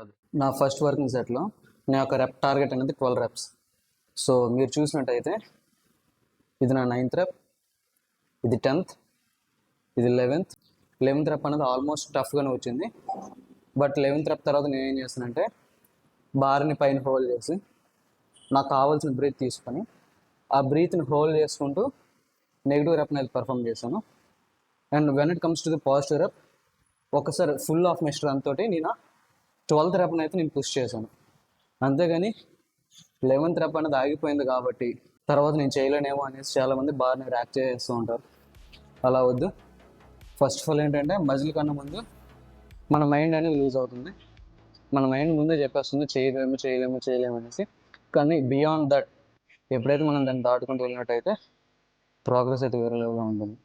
ఉంటుంది. నా first working సెట్లో నా యొక్క రెప్ టార్గెట్ అనేది 12 రెప్స్. సో మీరు చూసినట్టయితే ఇది నా 9th రెప్, ఇది 10th, ఇది 11th రెప్ అనేది ఆల్మోస్ట్ టఫ్గానే వచ్చింది. బట్ 11th రెప్ తర్వాత నేను ఏం చేస్తానంటే బార్ని పైన హోల్డ్ చేసి నాకు కావాల్సిన బ్రీత్ తీసుకొని ఆ బ్రీత్ని హోల్డ్ చేసుకుంటూ నెగిటివ్ రెప్ అనేది పర్ఫామ్ చేశాను. And when it comes to the positive rep, ఒకసారి ఫుల్ ఆఫ్ మై స్ట్రెంత్ తోటి నేను 12th రెప్ని అయితే నేను పుష్ చేశాను. అంతేగాని 11th రెప్ అనేది ఆగిపోయింది కాబట్టి తర్వాత నేను చేయలేనేమో అనేసి చాలామంది బార్ని ర్యాక్ చేస్తూ ఉంటారు. అలా వద్దు. ఫస్ట్ ఆఫ్ ఆల్ ఏంటంటే మజిల్ కన్నా ముందు మన మైండ్ అనేది లూజ్ అవుతుంది. మన మైండ్ ముందే చెప్పేస్తుంది చేయలేము అనేసి. కానీ బియాండ్ దట్ ఎప్పుడైతే మనం దాన్ని దాటుకుంటూ వెళ్ళినట్టయితే ప్రోగ్రెస్ అయితే వేరే లెవెల్లో ఉంటుంది.